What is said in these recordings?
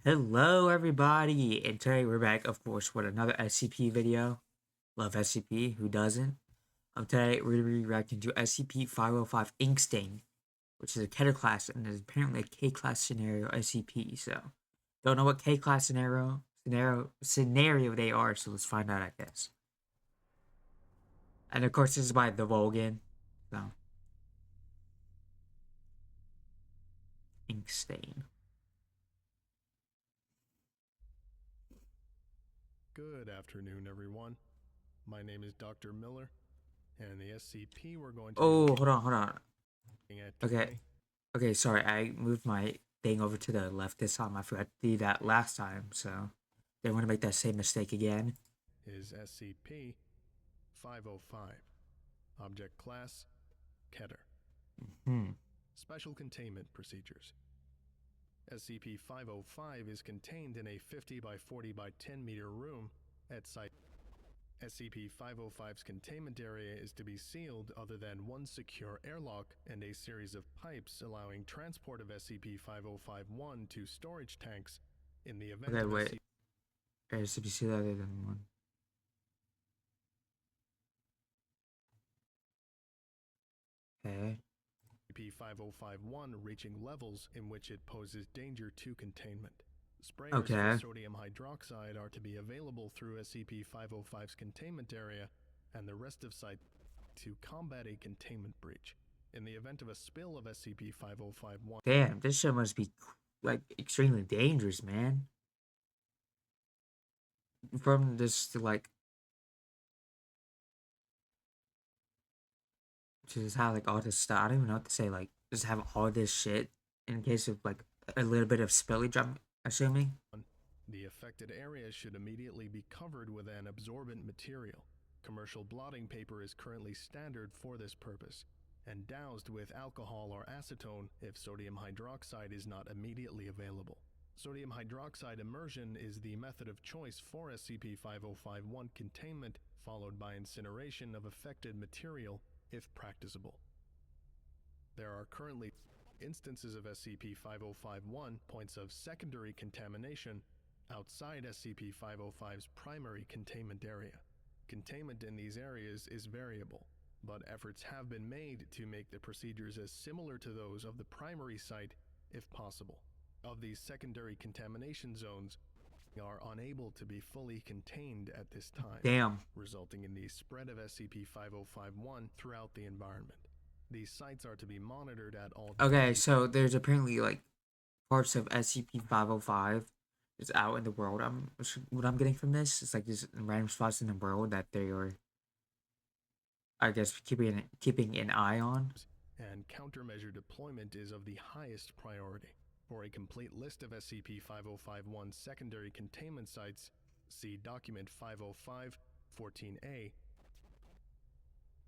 Hello everybody, and today we're back of course with another SCP video. Love SCP, who doesn't? Today we're going to be reacting to SCP-505 Inkstain, which is a Keter class and is apparently a K-class scenario SCP, so don't know what K-class scenario they are, so let's find out I guess. And of course this is by the Volgun, so Inkstain. Good afternoon, everyone. My name is Dr. Miller, and the SCP we're going to Oh, be hold on. looking at Okay, today. okay, sorry, I moved my thing over to the left this time. I forgot to do that last time, so they want to make that same mistake again. Is SCP-505. Object Class, Keter. Hmm. Special Containment Procedures. SCP-505 is contained in a 50 by 40 by 10 meter room at Site. SCP-505's containment area is to be sealed other than one secure airlock and a series of pipes allowing transport of SCP-5051 to storage tanks in the event Okay, of wait. There's to be seen other than one. Okay. SCP-5051 reaching levels in which it poses danger to containment. Sprayers for Okay. sodium hydroxide are to be available through SCP-505's containment area and the rest of Site to combat a containment breach. In the event of a spill of SCP-5051, Damn, this shit must be like extremely dangerous, man. From this to like, to just have like all this stuff. I don't even know what to say. Like, just have all this shit in case of like a little bit of spillage. I'm assuming. the affected area should immediately be covered with an absorbent material. Commercial blotting paper is currently standard for this purpose, and doused with alcohol or acetone if sodium hydroxide is not immediately available. Sodium hydroxide immersion is the method of choice for SCP-5051 containment, followed by incineration of affected material if practicable. There are currently instances of SCP-5051 points of secondary contamination outside SCP-505's primary containment area. Containment in these areas is variable, but efforts have been made to make the procedures as similar to those of the primary site if possible. Of these secondary contamination zones are unable to be fully contained at this time, Damn. resulting in the spread of SCP-5051 throughout the environment. These sites are to be monitored at all Okay, times. so there's apparently like parts of SCP-505 is out in the world. What I'm getting from this is like just random spots in the world that they are, I guess, keeping an eye on. And countermeasure deployment is of the highest priority. For a complete list of SCP-5051 secondary containment sites, see Document 505, 14A.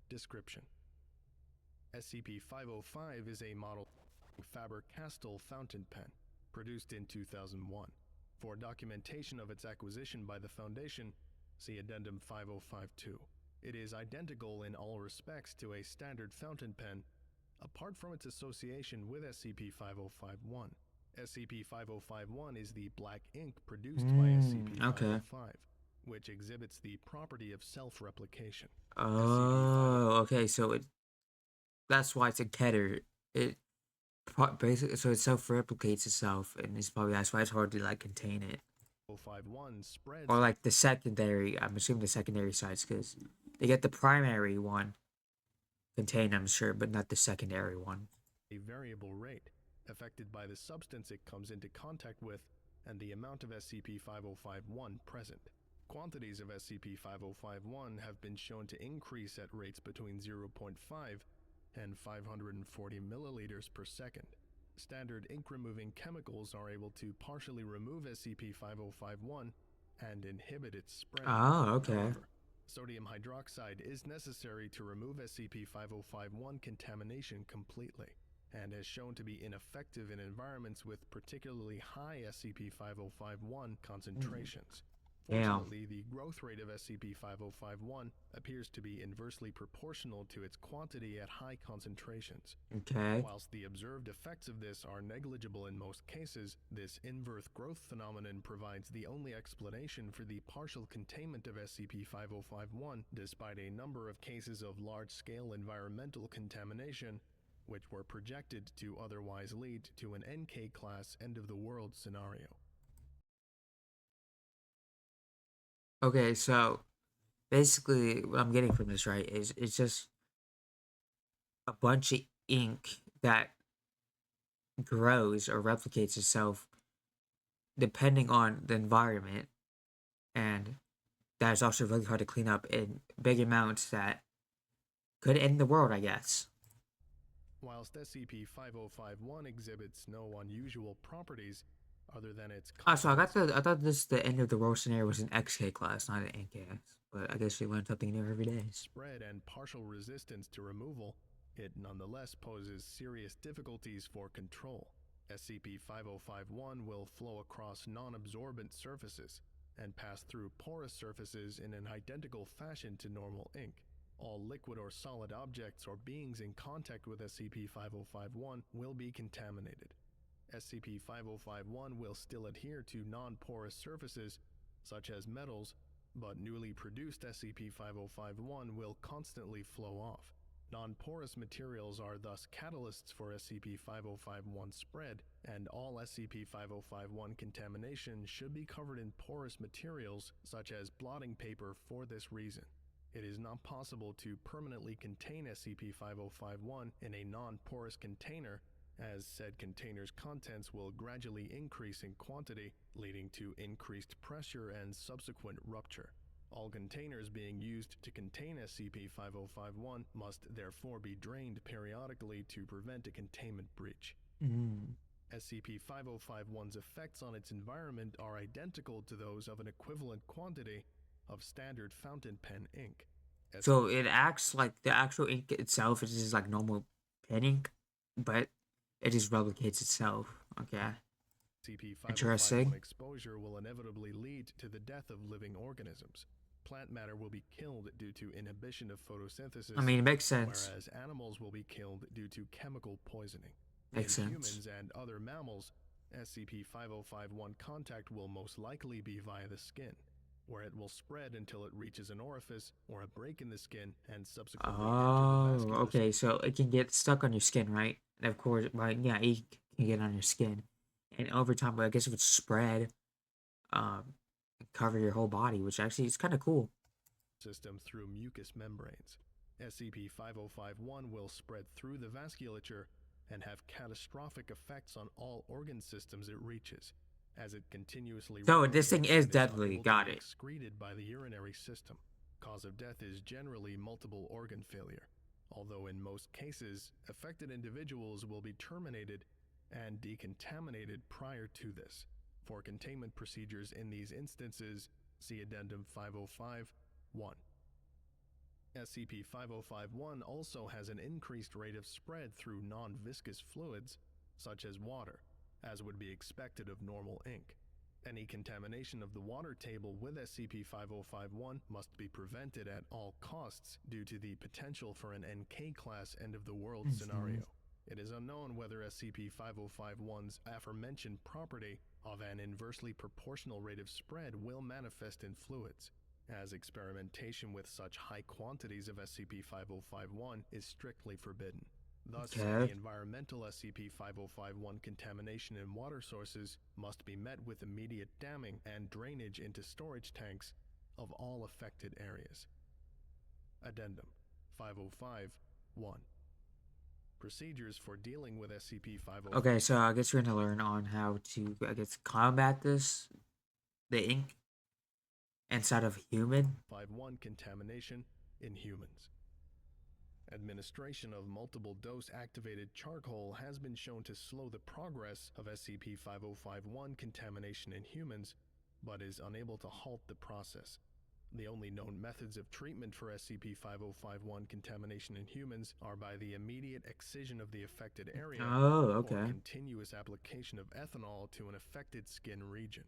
Description: SCP-505 is a model Faber-Castell fountain pen, produced in 2001. For documentation of its acquisition by the Foundation, see Addendum 5052. It is identical in all respects to a standard fountain pen, apart from its association with SCP-5051. SCP-5051 is the black ink produced by Okay. SCP-505, which exhibits the property of self-replication. Oh, okay. So that's why it's a Keter. It basically, so it self replicates itself, and it's probably that's why it's hard to like contain it. 5051 spreads Or like the secondary. I'm assuming the secondary sites because they get the primary one contained. I'm sure, but not the secondary one. a variable rate, affected by the substance it comes into contact with and the amount of SCP-5051 present. Quantities of SCP-5051 have been shown to increase at rates between 0.5 and 540 milliliters per second. Standard ink-removing chemicals are able to partially remove SCP-5051 and inhibit its spread. Oh, okay. However, sodium hydroxide is necessary to remove SCP-5051 contamination completely, and has shown to be ineffective in environments with particularly high SCP-5051 concentrations. Damn. Fortunately, the growth rate of SCP-5051 appears to be inversely proportional to its quantity at high concentrations. Okay. Whilst the observed effects of this are negligible in most cases, this inverse growth phenomenon provides the only explanation for the partial containment of SCP-5051 despite a number of cases of large-scale environmental contamination, which were projected to otherwise lead to an NK-class end-of-the-world scenario. Okay, so basically what I'm getting from this, right, is it's just a bunch of ink that grows or replicates itself depending on the environment, and that is also really hard to clean up in big amounts that could end the world, I guess. Whilst SCP-5051 exhibits no unusual properties other than its So contents, I thought the end of the world scenario was an XK class, not an NKS. But I guess you learn something new every day. spread and partial resistance to removal, it nonetheless poses serious difficulties for control. SCP-5051 will flow across non-absorbent surfaces and pass through porous surfaces in an identical fashion to normal ink. All liquid or solid objects or beings in contact with SCP-5051 will be contaminated. SCP-5051 will still adhere to non-porous surfaces, such as metals, but newly produced SCP-5051 will constantly flow off. Non-porous materials are thus catalysts for SCP-5051 spread, and all SCP-5051 contamination should be covered in porous materials such as blotting paper for this reason. It is not possible to permanently contain SCP-5051 in a non-porous container, as said container's contents will gradually increase in quantity, leading to increased pressure and subsequent rupture. All containers being used to contain SCP-5051 must therefore be drained periodically to prevent a containment breach. SCP-5051's effects on its environment are identical to those of an equivalent quantity of standard fountain pen ink. So it acts like the actual ink itself is just like normal pen ink, but it just replicates itself. Okay. Interesting. SCP-505 exposure will inevitably lead to the death of living organisms. Plant matter will be killed due to inhibition of photosynthesis. I mean, it makes sense. Whereas animals will be killed due to chemical poisoning. Makes In sense. humans and other mammals, SCP-5051 contact will most likely be via the skin, where it will spread until it reaches an orifice or a break in the skin and subsequently enter the vascular Okay. So it can get stuck on your skin, right? And of course, right? Yeah, ink can get on your skin, and over time, I guess it would spread, um, and cover your whole body, which actually is kind of cool. system through mucous membranes. SCP-5051 will spread through the vasculature and have catastrophic effects on all organ systems it reaches, as it continuously So this thing replicates is and deadly. unable to Got be it. excreted by the urinary system. Cause of death is generally multiple organ failure, although in most cases, affected individuals will be terminated and decontaminated prior to this. For containment procedures in these instances, see Addendum 505-1. SCP-5051 also has an increased rate of spread through non-viscous fluids, such as water, as would be expected of normal ink. Any contamination of the water table with SCP-5051 must be prevented at all costs due to the potential for an NK-class end-of-the-world scenario. It is unknown whether SCP-5051's aforementioned property of an inversely proportional rate of spread will manifest in fluids, as experimentation with such high quantities of SCP-5051 is strictly forbidden. Thus, the environmental SCP-5051 contamination in water sources must be met with immediate damming and drainage into storage tanks of all affected areas. Addendum 505-1. Procedures for dealing with SCP-505. Okay, so I guess we're gonna learn on how to, I guess, combat the ink inside of human. 5-1 contamination in humans. Administration of multiple dose activated charcoal has been shown to slow the progress of SCP-5051 contamination in humans, but is unable to halt the process. The only known methods of treatment for SCP-5051 contamination in humans are by the immediate excision of the affected area or continuous application of ethanol to an affected skin region.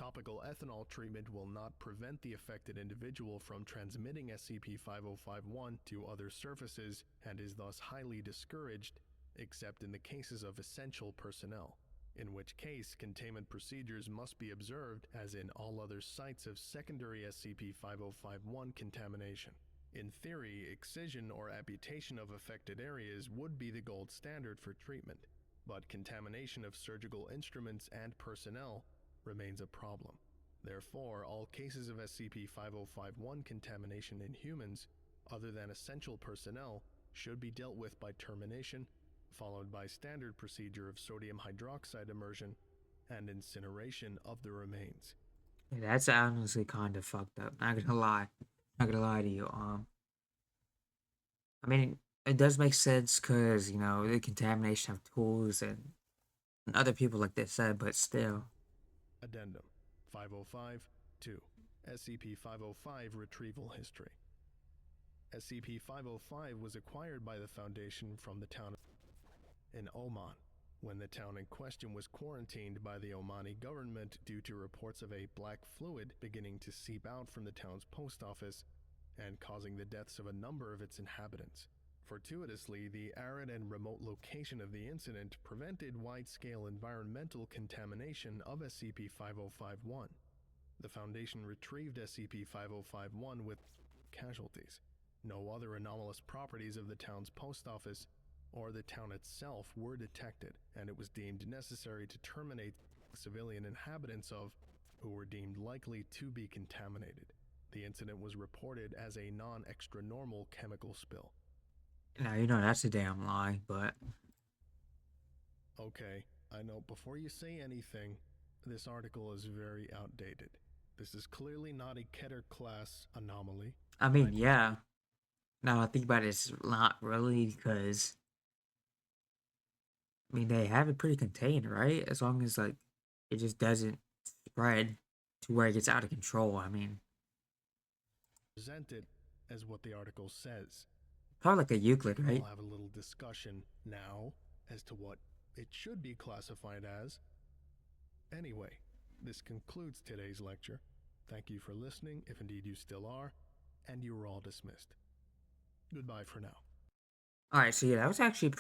Topical ethanol treatment will not prevent the affected individual from transmitting SCP-5051 to other surfaces and is thus highly discouraged, except in the cases of essential personnel, in which case containment procedures must be observed as in all other sites of secondary SCP-5051 contamination. In theory, excision or amputation of affected areas would be the gold standard for treatment, but contamination of surgical instruments and personnel remains a problem. Therefore, all cases of SCP-5051 contamination in humans, other than essential personnel, should be dealt with by termination, followed by standard procedure of sodium hydroxide immersion and incineration of the remains. Yeah, that's honestly kind of fucked up. Not gonna lie. Not gonna lie to you. I mean, it does make sense because, you know, the contamination of tools and other people, like they said, but still. Addendum 505-2 SCP-505 Retrieval History. SCP-505 was acquired by the Foundation from the town in Oman, when the town in question was quarantined by the Omani government due to reports of a black fluid beginning to seep out from the town's post office and causing the deaths of a number of its inhabitants. Fortuitously, the arid and remote location of the incident prevented wide-scale environmental contamination of SCP-5051. The Foundation retrieved SCP-5051 with casualties. No other anomalous properties of the town's post office or the town itself were detected, and it was deemed necessary to terminate civilian inhabitants of who were deemed likely to be contaminated. The incident was reported as a non-extra-normal chemical spill. Now, you know, that's a damn lie, but. Okay, I know before you say anything, this article is very outdated. This is clearly not a Keter class anomaly. I mean, yeah. Now I think about it, it's not really because. I mean, they have it pretty contained, right? As long as, like, it just doesn't spread to where it gets out of control. I mean, Present it as what the article says. probably like a Euclid, right? We'll have a little discussion now as to what it should be classified as. Anyway, this concludes today's lecture. Thank you for listening, if indeed you still are, and you are all dismissed. Goodbye for now. All right, so yeah, that was actually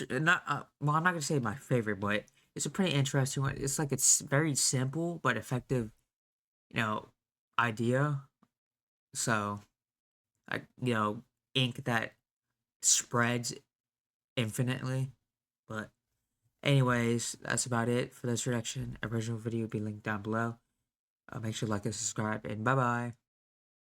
not well. I'm not gonna say my favorite, but it's a pretty interesting one. It's like it's very simple but effective, you know, idea. So, like, you know, ink that spreads infinitely. But anyways, that's about it for this reaction. Original video will be linked down below. Make sure to like and subscribe, and bye bye.